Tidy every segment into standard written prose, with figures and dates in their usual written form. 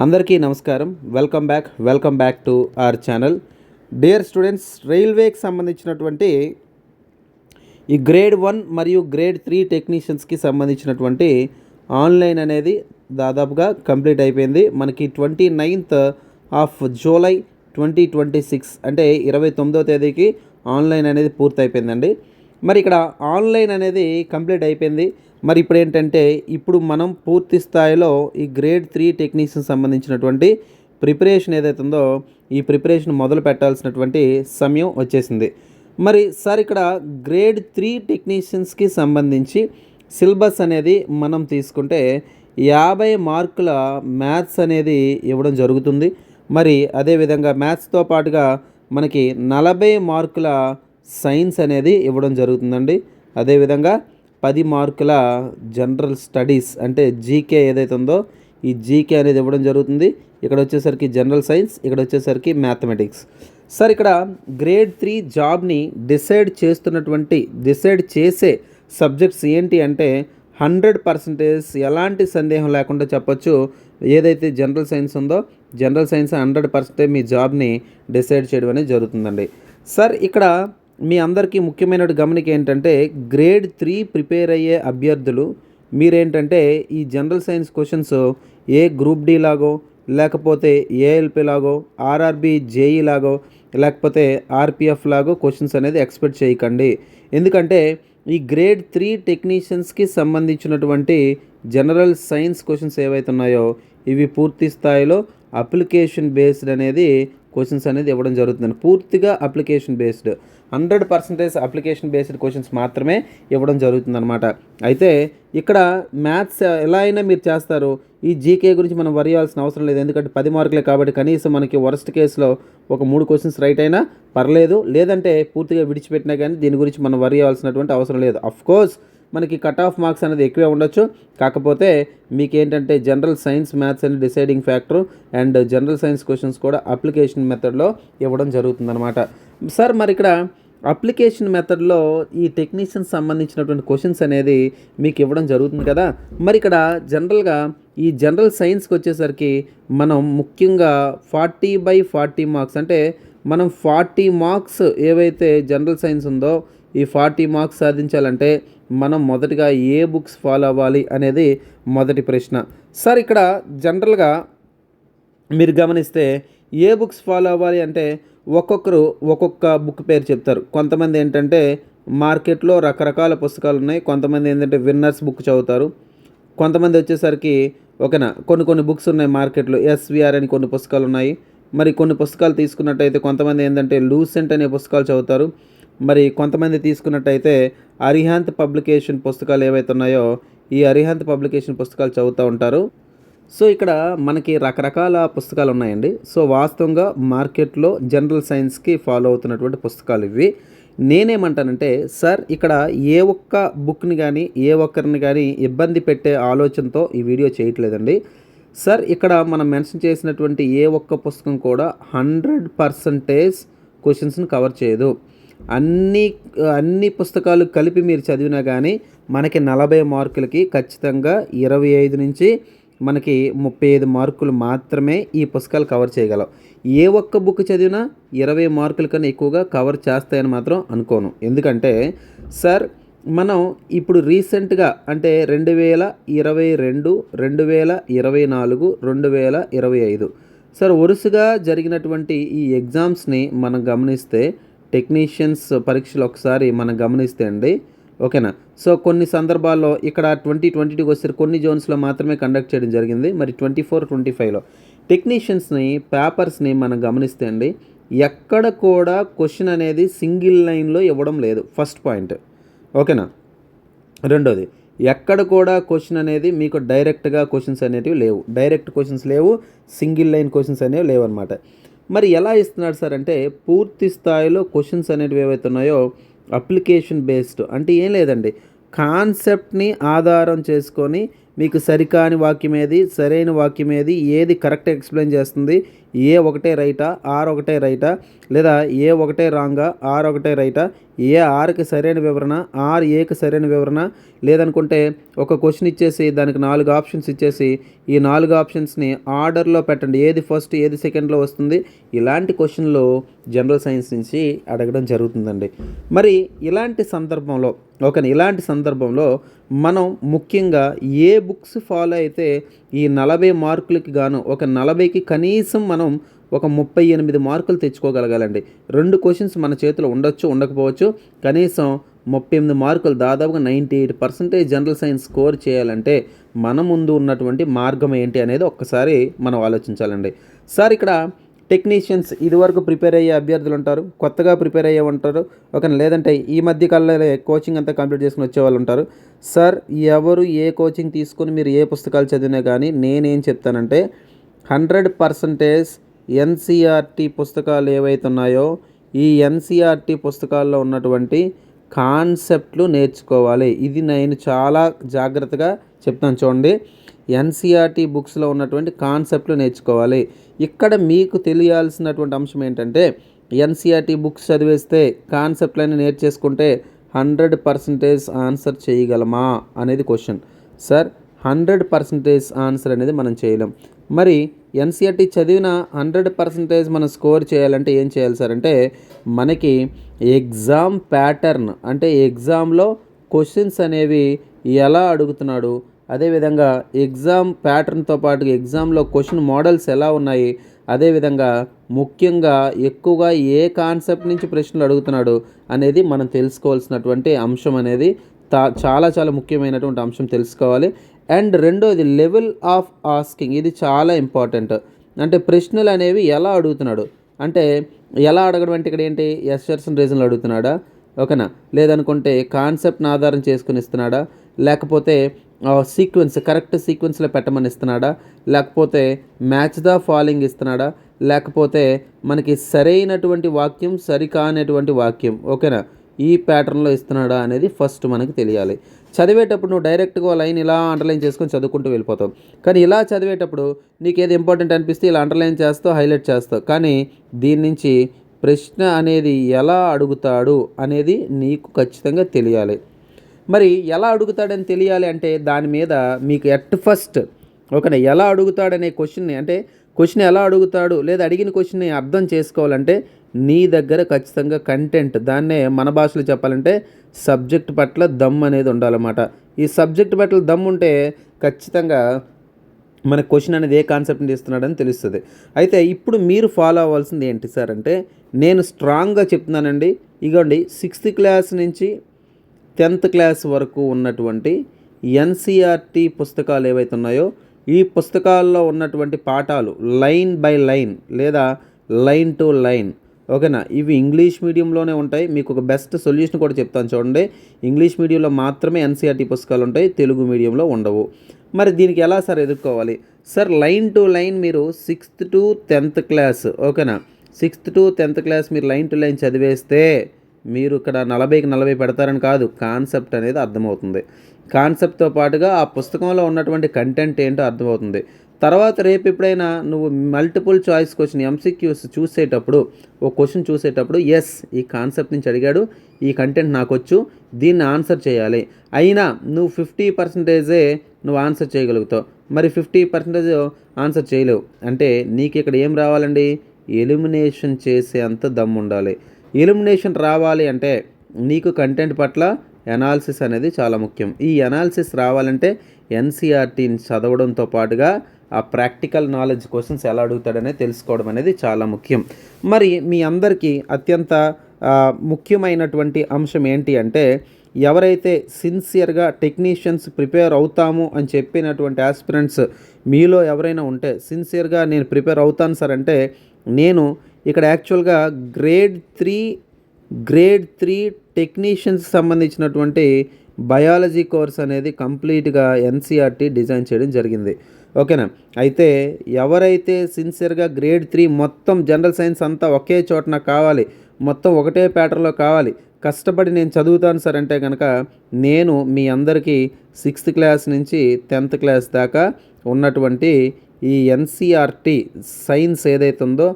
అందరికీ నమస్కారం. Welcome back to our channel. Dear students, రైల్వేకి సంబంధించినటువంటి ఈ గ్రేడ్ 1 మరియు గ్రేడ్ 3 టెక్నీషియన్స్కి సంబంధించినటువంటి ఆన్లైన్ అనేది దాదాపుగా కంప్లీట్ అయిపోయింది. మనకి 29th ఆఫ్ జూలై 2026 అంటే 29వ తేదీకి ఆన్లైన్ అనేది పూర్తయిపోయిందండి. మరి ఇక్కడ ఆన్లైన్ అనేది కంప్లీట్ అయిపోయింది. మరి ఇప్పుడు ఏంటంటే ఇప్పుడు మనం పూర్తి స్థాయిలో ఈ గ్రేడ్ 3 టెక్నీషియన్ సంబంధించినటువంటి ప్రిపరేషన్ ఏదైతే ఉందో ఈ ప్రిపరేషన్ మొదలు పెట్టాల్సినటువంటి సమయం వచ్చేసింది. మరి సార్ ఇక్కడ గ్రేడ్ 3 టెక్నీషియన్స్కి సంబంధించి సిలబస్ అనేది మనం తీసుకుంటే 50 మార్కుల మ్యాథ్స్ అనేది ఇవ్వడం జరుగుతుంది. మరి అదేవిధంగా మ్యాథ్స్తో పాటుగా మనకి 40 మార్కుల సైన్స్ అనేది ఇవ్వడం జరుగుతుందండి. అదేవిధంగా 10 మార్కుల జనరల్ స్టడీస్ అంటే జీకే ఏదైతే ఉందో ఈ జీకే అనేది ఇవ్వడం జరుగుతుంది. ఇక్కడ వచ్చేసరికి జనరల్ సైన్స్, ఇక్కడ వచ్చేసరికి మ్యాథమెటిక్స్. సార్ ఇక్కడ గ్రేడ్ 3 జాబ్ని డిసైడ్ చేసే సబ్జెక్ట్స్ ఏంటి అంటే 100% ఎలాంటి సందేహం లేకుండా చెప్పొచ్చు. ఏదైతే జనరల్ సైన్స్ ఉందో జనరల్ సైన్స్ 100% మీ జాబ్ని డిసైడ్ చేయడం అనేది జరుగుతుందండి. సార్ ఇక్కడ మీ అందరికీ ముఖ్యమైన గమనిక ఏంటంటే గ్రేడ్ 3 ప్రిపేర్ అయ్యే అభ్యర్థులు మీరేంటంటే ఈ జనరల్ సైన్స్ క్వశ్చన్స్ ఏ గ్రూప్ డి లాగో లేకపోతే ఏఎల్పి లాగో ఆర్ఆర్బి జేఈ లాగో లేకపోతే ఆర్పిఎఫ్ లాగో క్వశ్చన్స్ అనేది ఎక్స్పెక్ట్ చేయకండి. ఎందుకంటే ఈ గ్రేడ్ 3 టెక్నీషియన్స్కి సంబంధించినటువంటి జనరల్ సైన్స్ క్వశ్చన్స్ ఏవైతే ఉన్నాయో ఇవి పూర్తి స్థాయిలో అప్లికేషన్ బేస్డ్ అనేది క్వశ్చన్స్ అనేది ఇవ్వడం జరుగుతుంది. పూర్తిగా application based 100% application based questions మాత్రమే ఇవ్వడం జరుగుతుందన్నమాట. అయితే ఇక్కడ మ్యాథ్స్ ఎలా అయినా మీరు చేస్తారు. ఈ జీకే గురించి మనం వరి అవ్వాల్సిన అవసరం లేదు. ఎందుకంటే 10 మార్కులే కాబట్టి కనీసం మనకి వరస్ట్ కేసులో ఒక 3 క్వశ్చన్స్ రైట్ అయినా పర్లేదు, లేదంటే పూర్తిగా విడిచిపెట్టినా కానీ దీని గురించి మనం వరి అవ్వాల్సినటువంటి అవసరం లేదు. అఫ్కోర్స్ మనకి కట్ ఆఫ్ మార్క్స్ అనేది ఎక్కువే ఉండొచ్చు. కాకపోతే మీకేంటంటే జనరల్ సైన్స్ మ్యాథ్స్ అనేది deciding factor and general science questions కూడా అప్లికేషన్ మెథడ్లో ఇవ్వడం జరుగుతుందన్నమాట. సార్ మరి ఇక్కడ అప్లికేషన్ మెథడ్లో ఈ టెక్నీషియన్స్ సంబంధించినటువంటి క్వశ్చన్స్ అనేది మీకు ఇవ్వడం జరుగుతుంది కదా. మరి ఇక్కడ జనరల్గా ఈ జనరల్ సైన్స్కి వచ్చేసరికి మనం ముఖ్యంగా 40/40 మార్క్స్ అంటే మనం 40 మార్క్స్ ఏవైతే జనరల్ సైన్స్ ఉందో ఈ 40 మార్క్స్ సాధించాలంటే మనం మొదటిగా ఏ బుక్స్ ఫాలో అవ్వాలి అనేది మొదటి ప్రశ్న. సార్ ఇక్కడ జనరల్గా మీరు గమనిస్తే ఏ బుక్స్ ఫాలో అవ్వాలి అంటే ఒక్కొక్కరు ఒక్కొక్క బుక్ పేరు చెప్తారు. కొంతమంది ఏంటంటే మార్కెట్లో రకరకాల పుస్తకాలు ఉన్నాయి. కొంతమంది ఏంటంటే విన్నర్స్ బుక్ చదువుతారు. కొంతమంది వచ్చేసరికి ఓకేనా కొన్ని బుక్స్ ఉన్నాయి మార్కెట్లో. ఎస్విఆర్ అని కొన్ని పుస్తకాలు ఉన్నాయి. మరి కొన్ని పుస్తకాలు తీసుకున్నట్టయితే కొంతమంది ఏంటంటే లూసెంట్ అనే పుస్తకాలు చదువుతారు. మరి కొంతమంది తీసుకున్నట్టయితే అరిహాంత్ పబ్లికేషన్ పుస్తకాలు ఏవైతే ఉన్నాయో ఈ అరిహాంత్ పబ్లికేషన్ పుస్తకాలు చదువుతూ ఉంటారు. సో ఇక్కడ మనకి రకరకాల పుస్తకాలు ఉన్నాయండి. సో వాస్తవంగా మార్కెట్లో జనరల్ సైన్స్కి ఫాలో అవుతున్నటువంటి పుస్తకాలు ఇవి. నేనేమంటానంటే సార్ ఇక్కడ ఏ ఒక్క బుక్ని కానీ ఏ ఒక్కరిని కానీ ఇబ్బంది పెట్టే ఆలోచనతో ఈ వీడియో చేయట్లేదండి. సార్ ఇక్కడ మనం మెన్షన్ చేసినటువంటి ఏ ఒక్క పుస్తకం కూడా 100% క్వశ్చన్స్ని కవర్ చేయదు. అన్ని పుస్తకాలు కలిపి మీరు చదివినా కానీ మనకి 40 మార్కులకి ఖచ్చితంగా 25 నుంచి మనకి 35 మార్కులు మాత్రమే ఈ పుస్తకాలు కవర్ చేయగలవు. ఏ ఒక్క బుక్ చదివినా 20 మార్కుల కన్నా ఎక్కువగా కవర్ చేస్తాయని మాత్రం అనుకోను. ఎందుకంటే సార్ మనం ఇప్పుడు రీసెంట్గా అంటే 2022, 2024, 2025 సార్ వరుసగా జరిగినటువంటి ఈ ఎగ్జామ్స్ని మనం గమనిస్తే టెక్నీషియన్స్ పరీక్షలు ఒకసారి మనం గమనిస్తే అండి ఓకేనా. సో కొన్ని సందర్భాల్లో ఇక్కడ 2022 వస్తే కొన్ని జోన్స్లో మాత్రమే కండక్ట్ చేయడం జరిగింది. మరి 24, 25లో టెక్నీషియన్స్ని పేపర్స్ని మనం గమనిస్తే అండి ఎక్కడ కూడా క్వశ్చన్ అనేది సింగిల్ లైన్లో ఇవ్వడం లేదు. ఫస్ట్ పాయింట్ ఓకేనా. రెండోది ఎక్కడ కూడా క్వశ్చన్ అనేది మీకు డైరెక్ట్గా క్వశ్చన్స్ అనేటివి లేవు. డైరెక్ట్ క్వశ్చన్స్ లేవు, సింగిల్ లైన్ క్వశ్చన్స్ అనేవి లేవు అనమాట. మరి ఎలా ఇస్తున్నాడు సార్ అంటే పూర్తి స్థాయిలో క్వశ్చన్స్ అనేటివి ఏవైతే ఉన్నాయో అప్లికేషన్ బేస్డ్ అంటే ఏం లేదండి, కాన్సెప్ట్ని ఆధారం చేసుకొని మీకు సరికాని వాక్యం ఏది సరైన వాక్యం ఏది కరెక్ట్ ఎక్స్ప్లెయిన్ చేస్తుంది ఏ ఒకటే రైటా, ఆర్ ఒకటే రైటా, లేదా ఏ ఒకటే రాంగా, ఆర్ ఒకటే రైటా, ఏ ఆర్కి సరైన వివరణ, ఆర్ ఏకి సరైన వివరణ, లేదనుకుంటే ఒక క్వశ్చన్ ఇచ్చేసి దానికి 4 ఆప్షన్స్ ఇచ్చేసి ఈ 4 ఆప్షన్స్ని ఆర్డర్లో పెట్టండి, ఏది ఫస్ట్ ఏది సెకండ్లో వస్తుంది. ఇలాంటి క్వశ్చన్లు జనరల్ సైన్స్ నుంచి అడగడం జరుగుతుందండి. మరి ఇలాంటి సందర్భంలో మనం ముఖ్యంగా ఏ బుక్స్ ఫాలో అయితే ఈ 40 మార్కులకి గాను ఒక 40కి కనీసం మనం ఒక 38 మార్కులు తెచ్చుకోగలగాలండి. 2 క్వశ్చన్స్ మన చేతిలో ఉండొచ్చు, ఉండకపోవచ్చు. కనీసం 38 మార్కులు, దాదాపుగా 98% జనరల్ సైన్స్ స్కోర్ చేయాలంటే మన ముందు ఉన్నటువంటి మార్గం ఏంటి అనేది ఒక్కసారి మనం ఆలోచించాలండి. సార్ ఇక్కడ టెక్నీషియన్స్ ఇదివరకు ప్రిపేర్ అయ్యే అభ్యర్థులు ఉంటారు, కొత్తగా ప్రిపేర్ అయ్యే ఉంటారు, లేదంటే ఈ మధ్య కాలంలో కోచింగ్ అంతా కంప్లీట్ చేసుకుని వచ్చేవాళ్ళు ఉంటారు. సార్ ఎవరు ఏ కోచింగ్ తీసుకొని మీరు ఏ పుస్తకాలు చదివినా కానీ నేనేం చెప్తానంటే 100% ఎన్సీఆర్టీ పుస్తకాలు ఏవైతే ఉన్నాయో ఈ ఎన్సీఆర్టీ పుస్తకాల్లో ఉన్నటువంటి కాన్సెప్ట్లు నేర్చుకోవాలి. ఇది నేను చాలా జాగ్రత్తగా చెప్తాను చూడండి. ఎన్సీఆర్టీ బుక్స్లో ఉన్నటువంటి కాన్సెప్ట్లు నేర్చుకోవాలి. ఇక్కడ మీకు తెలియాల్సినటువంటి అంశం ఏంటంటే ఎన్సీఆర్టీ బుక్స్ చదివేస్తే కాన్సెప్ట్లన్నీ నేర్చేసుకుంటే 100% ఆన్సర్ చేయగలమా అనేది క్వశ్చన్. సార్ 100% ఆన్సర్ అనేది మనం చేయలేం. మరి ఎన్సీఆర్టీ చదివిన 100% మనం స్కోర్ చేయాలంటే ఏం చేయాలి సార్ అంటే మనకి ఎగ్జామ్ ప్యాటర్న్ అంటే ఎగ్జామ్లో క్వశ్చన్స్ అనేవి ఎలా అడుగుతున్నాడు, అదేవిధంగా ఎగ్జామ్ ప్యాటర్న్తో పాటు ఎగ్జామ్లో క్వశ్చన్ మోడల్స్ ఎలా ఉన్నాయి, అదేవిధంగా ముఖ్యంగా ఎక్కువగా ఏ కాన్సెప్ట్ నుంచి ప్రశ్నలు అడుగుతున్నాడు అనేది మనం తెలుసుకోవాల్సినటువంటి అంశం అనేది చాలా చాలా ముఖ్యమైనటువంటి అంశం తెలుసుకోవాలి. అండ్ రెండోది లెవెల్ ఆఫ్ ఆస్కింగ్, ఇది చాలా ఇంపార్టెంట్. అంటే ప్రశ్నలు అనేవి ఎలా అడుగుతున్నాడు అంటే ఎలా అడగడం అంటే ఇక్కడ ఏంటి, ఎస్సర్షన్ రీజన్లు అడుగుతున్నాడా, ఓకేనా, లేదనుకుంటే కాన్సెప్ట్ని ఆధారం చేసుకుని ఇస్తున్నాడా, లేకపోతే కరెక్ట్ సీక్వెన్స్లో పెట్టమని ఇస్తున్నాడా, లేకపోతే మ్యాచ్ ద ఫాలోయింగ్ ఇస్తున్నాడా, లేకపోతే మనకి సరైనటువంటి వాక్యం సరికానటువంటి వాక్యం, ఓకేనా, ఈ ప్యాటర్న్లో ఇస్తున్నాడా అనేది ఫస్ట్ మనకి తెలియాలి. చదివేటప్పుడు నువ్వు డైరెక్ట్గా లైన్ ఇలా అండర్లైన్ చేసుకొని చదువుకుంటూ వెళ్ళిపోతావు. కానీ ఇలా చదివేటప్పుడు నీకు ఏది ఇంపార్టెంట్ అనిపిస్తే ఇలా అండర్లైన్ చేస్తావు, హైలైట్ చేస్తావు. కానీ దీని నుంచి ప్రశ్న అనేది ఎలా అడుగుతాడు అనేది నీకు ఖచ్చితంగా తెలియాలి. మరి ఎలా అడుగుతాడని తెలియాలి అంటే దాని మీద మీకు ఎట్ ఫస్ట్ ఓకేనా ఎలా అడుగుతాడనే క్వశ్చన్ని అంటే క్వశ్చన్ ఎలా అడుగుతాడు లేదా అడిగిన క్వశ్చన్ని అర్థం చేసుకోవాలంటే నీ దగ్గర ఖచ్చితంగా కంటెంట్, దాన్నే మన భాషలో చెప్పాలంటే సబ్జెక్ట్ పట్ల దమ్ అనేది ఉండాలన్నమాట. ఈ సబ్జెక్ట్ పట్ల దమ్ ఉంటే ఖచ్చితంగా మన క్వశ్చన్ అనేది ఏ కాన్సెప్ట్ని తీస్తున్నాడని తెలుస్తుంది. అయితే ఇప్పుడు మీరు ఫాలో అవ్వాల్సింది ఏంటి సార్ అంటే నేను స్ట్రాంగ్గా చెప్తున్నానండి. ఇగోండి 6th క్లాస్ నుంచి 10th క్లాస్ వరకు ఉన్నటువంటి ఎన్సీఆర్టీ పుస్తకాలు ఏవైతే ఉన్నాయో ఈ పుస్తకాల్లో ఉన్నటువంటి పాఠాలు లైన్ బై లైన్ లేదా లైన్ టు లైన్, ఓకేనా, ఇవి ఇంగ్లీష్ మీడియంలోనే ఉంటాయి. మీకు ఒక బెస్ట్ సొల్యూషన్ కూడా చెప్తాను చూడండి. ఇంగ్లీష్ మీడియంలో మాత్రమే ఎన్సీఆర్టీ పుస్తకాలు ఉంటాయి, తెలుగు మీడియంలో ఉండవు. మరి దీనికి ఎలా సార్ ఎదుర్కోవాలి సార్? లైన్ టు లైన్ మీరు 6th to 10th క్లాస్, ఓకేనా, 6th to 10th క్లాస్ మీరు లైన్ టు లైన్ చదివేస్తే మీరు ఇక్కడ 40కి 40 పెడతారని కాదు, కాన్సెప్ట్ అనేది అర్థమవుతుంది. కాన్సెప్ట్తో పాటుగా ఆ పుస్తకంలో ఉన్నటువంటి కంటెంట్ ఏంటో అర్థమవుతుంది. తర్వాత రేపు ఎప్పుడైనా నువ్వు మల్టిపుల్ చాయిస్ క్వశ్చన్ ఎంసీక్యూస్ చూసేటప్పుడు ఒక క్వశ్చన్ చూసేటప్పుడు ఎస్ ఈ కాన్సెప్ట్ నుంచి అడిగాడు, ఈ కంటెంట్ నాకు వచ్చు, దీన్ని ఆన్సర్ చేయాలి. అయినా నువ్వు 50% నువ్వు ఆన్సర్ చేయగలుగుతావు, మరి 50% ఆన్సర్ చేయలేవు అంటే నీకు ఇక్కడ ఏం రావాలండి, ఎలిమినేషన్ చేసే అంత దమ్ము ఉండాలి. ఎలిమినేషన్ రావాలి అంటే నీకు కంటెంట్ పట్ల ఎనాలిసిస్ అనేది చాలా ముఖ్యం. ఈ ఎనాలిసిస్ రావాలంటే ఎన్సీఆర్టీని చదవడంతో పాటుగా ఆ ప్రాక్టికల్ నాలెడ్జ్ క్వశ్చన్స్ ఎలా అడుగుతాడనే తెలుసుకోవడం అనేది చాలా ముఖ్యం. మరి మీ అందరికీ అత్యంత ముఖ్యమైనటువంటి అంశం ఏంటి అంటే ఎవరైతే సిన్సియర్గా టెక్నీషియన్స్ ప్రిపేర్ అవుతాము అని చెప్పినటువంటి ఆస్పిరెంట్స్ మీలో ఎవరైనా ఉంటే సిన్సియర్గా నేను ప్రిపేర్ అవుతాను సార్ అంటే నేను ఇక్కడ యాక్చువల్గా గ్రేడ్ 3 టెక్నీషియన్స్ సంబంధించినటువంటి బయాలజీ కోర్స్ అనేది కంప్లీట్గా ఎన్సీఆర్టీ డిజైన్ చేయడం జరిగింది, ఓకేనా. అయితే ఎవరైతే సిన్సియర్గా గ్రేడ్ 3 మొత్తం జనరల్ సైన్స్ అంతా ఒకే చోట నాకు కావాలి, మొత్తం ఒకటే ప్యాటర్న్లో కావాలి, కష్టపడి నేను చదువుతాను సార్ అంటే కనుక నేను మీ అందరికీ 6th క్లాస్ నుంచి 10th క్లాస్ దాకా ఉన్నటువంటి ఈ ఎన్సీఆర్టీ సైన్స్ ఏదైతే ఉందో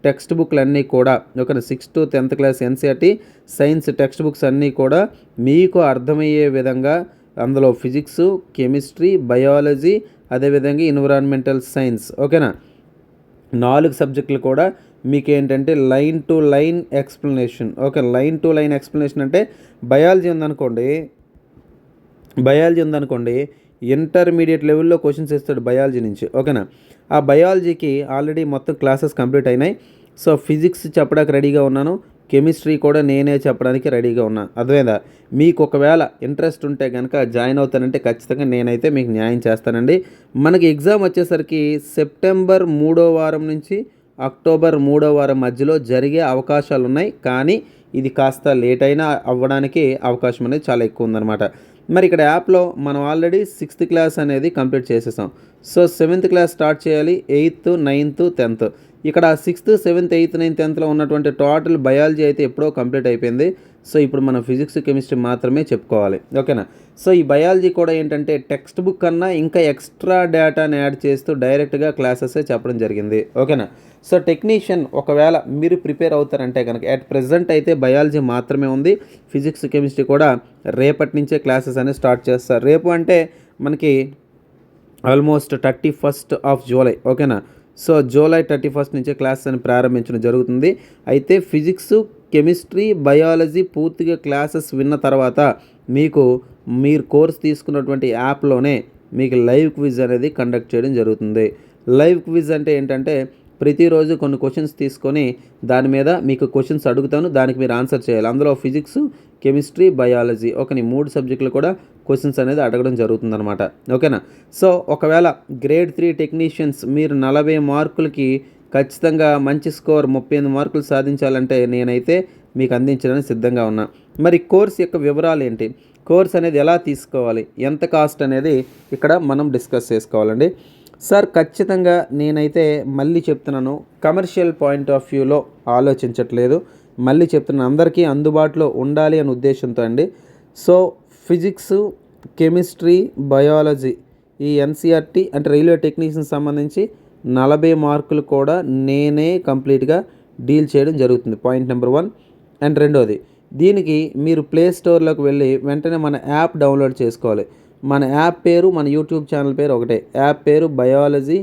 టెక్స్ట్ బుక్లు అన్నీ కూడా ఒక 6th to 10th class NCERT science text books అన్నీ కూడా మీకు అర్థమయ్యే విధంగా అందులో ఫిజిక్స్, కెమిస్ట్రీ, బయాలజీ, అదేవిధంగా ఎన్విరాన్మెంటల్ సైన్స్, ఓకేనా, 4 సబ్జెక్టులు కూడా మీకు ఏంటంటే line to line explanation. Okay, line to line explanation అంటే బయాలజీ ఉందనుకోండి ఇంటర్మీడియట్ లెవెల్లో క్వశ్చన్స్ ఇస్తాడు బయాలజీ నుంచి, ఓకేనా. ఆ బయాలజీకి ఆల్రెడీ మొత్తం క్లాసెస్ కంప్లీట్ అయినాయి. సో ఫిజిక్స్ చెప్పడానికి రెడీగా ఉన్నాను, కెమిస్ట్రీ కూడా నేనే చెప్పడానికి రెడీగా ఉన్నాను. అర్థమైందా? మీకు ఒకవేళ ఇంట్రెస్ట్ ఉంటే కనుక జాయిన్ అవుతానంటే ఖచ్చితంగా నేనైతే మీకు న్యాయం చేస్తానండి. మనకి ఎగ్జామ్ వచ్చేసరికి సెప్టెంబర్ 3వ వారం నుంచి అక్టోబర్ 3వ వారం మధ్యలో జరిగే అవకాశాలు ఉన్నాయి. కానీ ఇది కాస్త లేట్ అయినా అవ్వడానికి అవకాశం అనేది చాలా ఎక్కువ ఉందన్నమాట. మరి ఇక్కడ యాప్లో మనం ఆల్రెడీ 6th క్లాస్ అనేది కంప్లీట్ చేసేసాం. సో 7th క్లాస్ స్టార్ట్ చేయాలి, 8th, 9th, 10th. ఇక్కడ 6th, 7th, 8th, 9th, 10thలో ఉన్నటువంటి టోటల్ బయాలజీ అయితే ఎప్పుడో కంప్లీట్ అయిపోయింది. సో ఇప్పుడు మనం ఫిజిక్స్, కెమిస్ట్రీ మాత్రమే చెప్పుకోవాలి, ఓకేనా. సో ఈ బయాలజీ కూడా ఏంటంటే టెక్స్ట్ బుక్ కన్నా ఇంకా ఎక్స్ట్రా డేటాని యాడ్ చేస్తూ డైరెక్ట్గా క్లాసెసే చెప్పడం జరిగింది, ఓకేనా. సో టెక్నీషియన్ ఒకవేళ మీరు ప్రిపేర్ అవుతారంటే కనుక అట్ ప్రెజెంట్ అయితే బయాలజీ మాత్రమే ఉంది. ఫిజిక్స్, కెమిస్ట్రీ కూడా రేపటి నుంచే క్లాసెస్ అనేవి స్టార్ట్ చేస్తారు. రేపు అంటే మనకి ఆల్మోస్ట్ 31st of July, ఓకేనా. సో జూలై 31st నుంచే క్లాసెస్ అని ప్రారంభించడం జరుగుతుంది. అయితే ఫిజిక్స్, కెమిస్ట్రీ, బయాలజీ పూర్తిగా క్లాసెస్ విన్న తర్వాత మీరు కోర్స్ తీసుకున్నటువంటి యాప్లోనే మీకు లైవ్ క్విజ్ అనేది కండక్ట్ చేయడం జరుగుతుంది. లైవ్ క్విజ్ అంటే ఏంటంటే ప్రతిరోజు కొన్ని క్వశ్చన్స్ తీసుకొని దాని మీద మీకు క్వశ్చన్స్ అడుగుతాను, దానికి మీరు ఆన్సర్ చేయాలి. అందులో ఫిజిక్స్, కెమిస్ట్రీ, బయాలజీ ఈ 3 సబ్జెక్టులు కూడా క్వశ్చన్స్ అనేది అడగడం జరుగుతుందన్నమాట, ఓకేనా. సో ఒకవేళ గ్రేడ్ 3 టెక్నీషియన్స్ మీరు 40 మార్కులకి ఖచ్చితంగా మంచి స్కోర్ 38 మార్కులు సాధించాలంటే నేనైతే మీకు అందించడానికి సిద్ధంగా ఉన్నా. మరి కోర్స్ యొక్క వివరాలు ఏంటి, కోర్స్ అనేది ఎలా తీసుకోవాలి, ఎంత కాస్ట్ అనేది ఇక్కడ మనం డిస్కస్ చేసుకోవాలండి. సార్ ఖచ్చితంగా నేనైతే మళ్ళీ చెప్తున్నాను, కమర్షియల్ పాయింట్ ఆఫ్ వ్యూలో ఆలోచించట్లేదు. మళ్ళీ చెప్తున్నాను, అందరికీ అందుబాటులో ఉండాలి అనే ఉద్దేశంతో అండి. సో ఫిజిక్స్, కెమిస్ట్రీ, బయాలజీ ఈ ఎన్సీఆర్టీ అంటే రైల్వే టెక్నీషియన్ సంబంధించి 40 మార్కులు కూడా నేనే కంప్లీట్గా డీల్ చేయడం జరుగుతుంది, పాయింట్ నెంబర్ 1. అండ్ రెండోది, దీనికి మీరు ప్లే స్టోర్లోకి వెళ్ళి వెంటనే మన యాప్ డౌన్లోడ్ చేసుకోవాలి. మన యాప్ పేరు, మన యూట్యూబ్ ఛానల్ పేరు ఒకటే. యాప్ పేరు బయాలజీ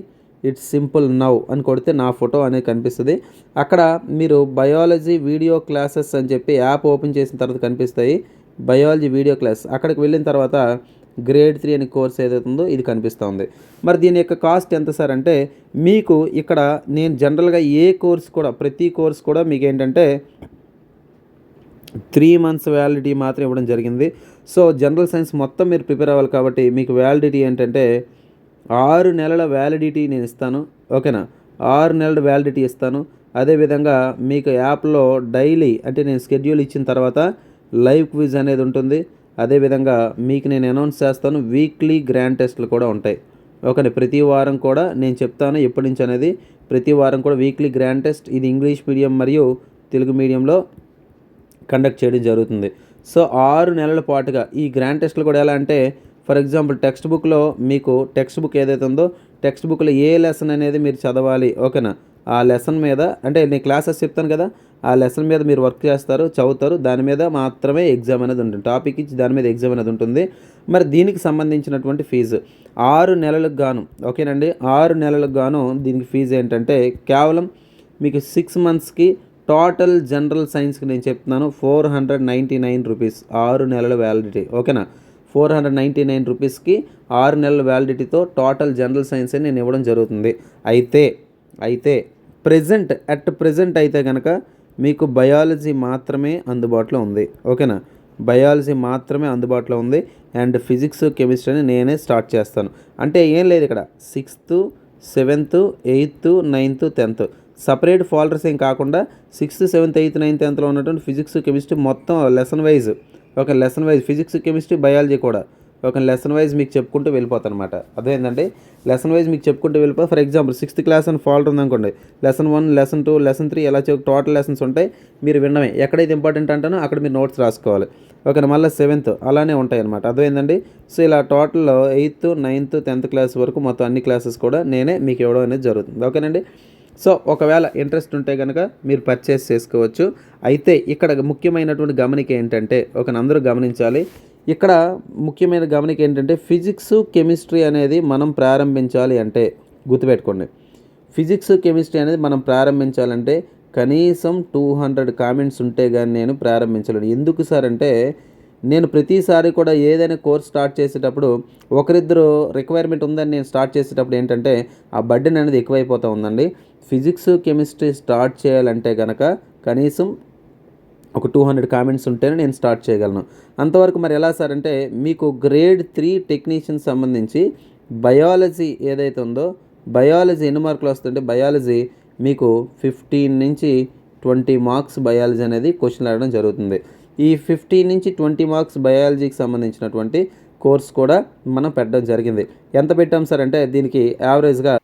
ఇట్స్ సింపుల్ నౌ అని కొడితే నా ఫోటో అనేది కనిపిస్తుంది. అక్కడ మీరు బయాలజీ వీడియో క్లాసెస్ అని చెప్పి యాప్ ఓపెన్ చేసిన తర్వాత కనిపిస్తాయి బయాలజీ వీడియో క్లాస్. అక్కడికి వెళ్ళిన తర్వాత గ్రేడ్ 3 అనే కోర్స్ ఏదైతే ఉందో ఇది కనిపిస్తుంది. మరి దీని యొక్క కాస్ట్ ఎంత సార్ అంటే మీకు ఇక్కడ నేను జనరల్గా ప్రతి కోర్స్ కూడా మీకు ఏంటంటే 3 months వ్యాలిడిటీ మాత్రం ఇవ్వడం జరిగింది. సో జనరల్ సైన్స్ మొత్తం మీరు ప్రిపేర్ అవ్వాలి కాబట్టి మీకు వ్యాలిడిటీ ఏంటంటే 6 నెలల వ్యాలిడిటీ నేను ఇస్తాను, ఓకేనా. 6 నెలల వ్యాలిడిటీ ఇస్తాను. అదేవిధంగా మీకు యాప్లో డైలీ అంటే నేను షెడ్యూల్ ఇచ్చిన తర్వాత లైవ్ క్విజ్ అనేది ఉంటుంది. అదేవిధంగా మీకు నేను అనౌన్స్ చేస్తాను, వీక్లీ గ్రాండ్ టెస్ట్లు కూడా ఉంటాయి, ఓకే. ప్రతి వారం కూడా నేను చెప్తాను ఎప్పటి నుంచి అనేది. ప్రతి వారం కూడా వీక్లీ గ్రాండ్ టెస్ట్ ఇది ఇంగ్లీష్ మీడియం మరియు తెలుగు మీడియంలో కండక్ట్ చేయడం జరుగుతుంది. సో 6 నెలల పాటుగా ఈ గ్రాండ్ టెస్ట్లు కూడా ఎలా అంటే ఫర్ ఎగ్జాంపుల్ టెక్స్ట్ బుక్లో మీకు టెక్స్ట్ బుక్ ఏదైతే ఉందో టెక్స్ట్ బుక్లో ఏ లెసన్ అనేది మీరు చదవాలి, ఓకేనా. ఆ లెసన్ మీద అంటే నేను క్లాసెస్ చెప్తాను కదా, ఆ లెసన్ మీద మీరు వర్క్ చేస్తారు, చదువుతారు, దాని మీద మాత్రమే ఎగ్జామ్ అనేది ఉంటుంది. టాపిక్ ఇచ్చి దాని మీద ఎగ్జామ్ అనేది ఉంటుంది. మరి దీనికి సంబంధించినటువంటి ఫీజు 6 నెలలకు గాను, ఓకేనండి, 6 నెలలకు గాను దీనికి ఫీజు ఏంటంటే కేవలం మీకు 6 monthsకి టోటల్ జనరల్ సైన్స్కి నేను చెప్తున్నాను 499 రూపీస్, 6 నెలల వ్యాలిడిటీ, ఓకేనా. 499 రూపీస్కి 6 నెలల వ్యాలిడిటీతో టోటల్ జనరల్ సైన్స్ నేను ఇవ్వడం జరుగుతుంది. అయితే ప్రెజెంట్ అయితే కనుక మీకు బయాలజీ మాత్రమే అందుబాటులో ఉంది, ఓకేనా. బయాలజీ మాత్రమే అందుబాటులో ఉంది. అండ్ ఫిజిక్స్, కెమిస్ట్రీని నేనే స్టార్ట్ చేస్తాను. అంటే ఏం లేదు ఇక్కడ 6th, 7th, 8th, 9th, 10th separate folders ఏం కాకుండా 6th, 7th, 8th, 9th, 10thలో ఉన్నటువంటి ఫిజిక్స్, కెమిస్ట్రీ మొత్తం lesson wise physics, chemistry, biology కూడా ఒక లెసన్ వైజ్ మీకు చెప్పుకుంటూ వెళ్ళిపోతాను అనమాట. అదేంటంటే లెసన్ వైజ్ మీకు చెప్పుకుంటూ వెళ్ళిపో. ఫర్ ఎగ్జాంపుల్ 6th క్లాస్ అని ఫాల్ట్ ఉందనుకోండి, లెసన్ 1, లెసన్ 2, లెసన్ 3 ఎలా టోటల్ లెసన్స్ ఉంటాయి. మీరు వినడమే, ఎక్కడైతే ఇంపార్టెంట్ అంటానో అక్కడ మీరు నోట్స్ రాసుకోవాలి. ఓకేనా. మళ్ళీ 7th అలానే ఉంటాయి అనమాట. అర్థమైందండి. సో ఇలా టోటల్లో 8th, 9th, 10th క్లాస్ వరకు మొత్తం అన్ని క్లాసెస్ కూడా నేనే మీకు ఇవ్వడం అనేది జరుగుతుంది. ఓకేనండి. సో ఒకవేళ ఇంట్రెస్ట్ ఉంటే కనుక మీరు పర్చేస్ చేసుకోవచ్చు. అయితే ఇక్కడ ముఖ్యమైనటువంటి గమనిక ఏంటంటే, అందరూ గమనించాలి. ఇక్కడ ముఖ్యమైన గమనిక ఏంటంటే, ఫిజిక్స్, కెమిస్ట్రీ అనేది మనం ప్రారంభించాలి అంటే గుర్తుపెట్టుకోండి. ఫిజిక్స్, కెమిస్ట్రీ అనేది మనం ప్రారంభించాలంటే కనీసం 200 కామెంట్స్ ఉంటే కానీ నేను ప్రారంభించలేను. ఎందుకు సార్ అంటే, నేను ప్రతిసారి కూడా ఏదైనా కోర్స్ స్టార్ట్ చేసేటప్పుడు ఒకరిద్దరు రిక్వైర్మెంట్ ఉందని నేను స్టార్ట్ చేసేటప్పుడు ఏంటంటే ఆ బర్డెన్ అనేది ఎక్కువైపోతూ ఉందండి. ఫిజిక్స్, కెమిస్ట్రీ స్టార్ట్ చేయాలంటే కనుక కనీసం ఒక 200 కామెంట్స్ ఉంటేనే నేను స్టార్ట్ చేయగలను. అంతవరకు మరి ఎలా సార్ అంటే, మీకు గ్రేడ్ 3 టెక్నీషియన్ సంబంధించి బయాలజీ ఏదైతే ఉందో, బయాలజీ ఎన్ని మార్కులు వస్తుంటే, బయాలజీ మీకు 15 నుంచి 20 మార్క్స్ బయాలజీ అనేది క్వశ్చన్ అడగడం జరుగుతుంది. ఈ 15 నుంచి 20 మార్క్స్ బయాలజీకి సంబంధించినటువంటి కోర్స్ కూడా మనం పెట్టడం జరిగింది. ఎంత పెట్టాం సార్ అంటే, దీనికి యావరేజ్గా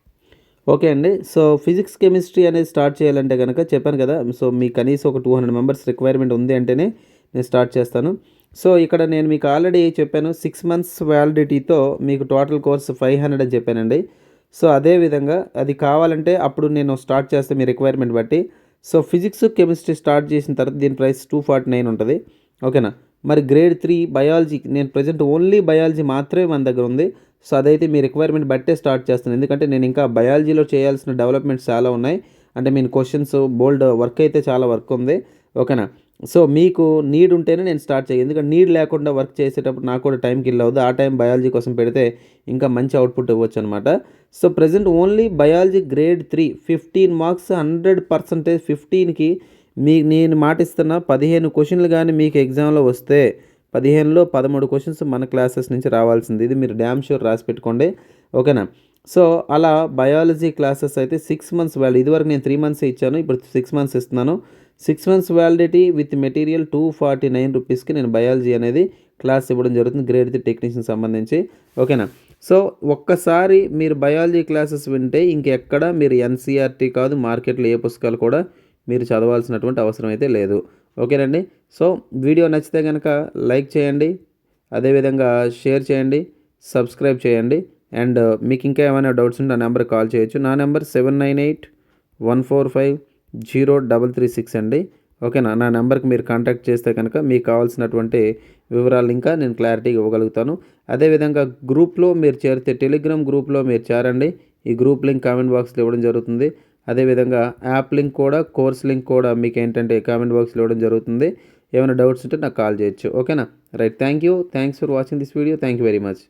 ఓకే అండి. సో ఫిజిక్స్, కెమిస్ట్రీ అనేది స్టార్ట్ చేయాలంటే కనుక చెప్పాను కదా, సో మీకు కనీసం ఒక 200 మెంబర్స్ రిక్వైర్మెంట్ ఉంది అంటేనే నేను స్టార్ట్ చేస్తాను. సో ఇక్కడ నేను మీకు ఆల్రెడీ చెప్పాను 6 మంత్స్ వ్యాలిడిటీతో మీకు టోటల్ కోర్స్ 500 అని చెప్పానండి. సో అదేవిధంగా అది కావాలంటే అప్పుడు నేను స్టార్ట్ చేస్తే మీ రిక్వైర్మెంట్ బట్టి. సో ఫిజిక్స్, కెమిస్ట్రీ స్టార్ట్ చేసిన తర్వాత దీని ప్రైస్ 249 ఉంటుంది. ఓకేనా. మరి గ్రేడ్ 3 బయాలజీ నేను ప్రజెంట్ ఓన్లీ బయాలజీ మాత్రమే మన దగ్గర ఉంది. సో అదైతే మీ రిక్వైర్మెంట్ బట్టే స్టార్ట్ చేస్తాను. ఎందుకంటే నేను ఇంకా బయాలజీలో చేయాల్సిన డెవలప్మెంట్స్ చాలా ఉన్నాయి. అంటే మీ క్వశ్చన్స్ బోల్డ్ వర్క్ అయితే చాలా వర్క్ ఉంది. ఓకేనా. సో మీకు నీడ్ ఉంటేనే నేను స్టార్ట్ చేయాలి. ఎందుకంటే నీడ్ లేకుండా వర్క్ చేసేటప్పుడు నాకు కూడా టైం కిల్ అవుతుంది. ఆ టైం బయాలజీ కోసం పెడితే ఇంకా మంచి అవుట్పుట్ ఇవ్వచ్చు అనమాట. So present only biology grade 3 15 marks 100% 15కి నేను మాటిస్తున్న 15 క్వశ్చన్లు కానీ మీకు ఎగ్జామ్లో వస్తే 15లో 13 క్వశ్చన్స్ మన క్లాసెస్ నుంచి రావాల్సింది. ఇది మీరు డ్యామ్ షూర్ రాసి పెట్టుకోండి. ఓకేనా. సో అలా బయాలజీ క్లాసెస్ అయితే 6 మంత్స్ వ్యాలిడిటీ. ఇదివరకు నేను 3 మంత్స్ ఇచ్చాను, ఇప్పుడు 6 మంత్స్ ఇస్తున్నాను. 6 మంత్స్ వ్యాలిడిటీ విత్ మెటీరియల్ 249 రూపీస్కి నేను బయాలజీ అనేది క్లాస్ ఇవ్వడం జరుగుతుంది, గ్రేడ్ 3 టెక్నీషియన్ సంబంధించి. ఓకేనా. సో ఒక్కసారి మీరు బయాలజీ క్లాసెస్ వింటే ఇంకెక్కడ మీరు ఎన్సీఆర్టీ కాదు, మార్కెట్లో ఏ పుస్తకాలు కూడా మీరు చదవాల్సినటువంటి అవసరం అయితే లేదు. ఓకేనండి. సో వీడియో నచ్చితే కనుక లైక్ చేయండి, అదేవిధంగా షేర్ చేయండి, సబ్స్క్రైబ్ చేయండి. అండ్ మీకు ఇంకా ఏమైనా డౌట్స్ ఉంటే నా నెంబర్కి కాల్ చేయొచ్చు. నా నెంబర్ 7981450336 అండి. ఓకేనా. నా నెంబర్కి మీరు కాంటాక్ట్ చేస్తే కనుక మీకు కావాల్సినటువంటి వివరాలు ఇంకా నేను క్లారిటీగా ఇవ్వగలుగుతాను. అదేవిధంగా గ్రూప్లో మీరు చేరితే టెలిగ్రామ్ గ్రూప్లో మీరు చేరండి. ఈ గ్రూప్ లింక్ కామెంట్ బాక్స్లో ఇవ్వడం జరుగుతుంది. అదేవిధంగా యాప్ లింక్ కూడా, కోర్స్ లింక్ కూడా మీకు ఏంటంటే కామెంట్ బాక్స్లో ఇవ్వడం జరుగుతుంది. ఏమైనా డౌట్స్ ఉంటే నాకు కాల్ చేయొచ్చు. ఓకేనా. Right. Thanks for watching this video. Thank you very much.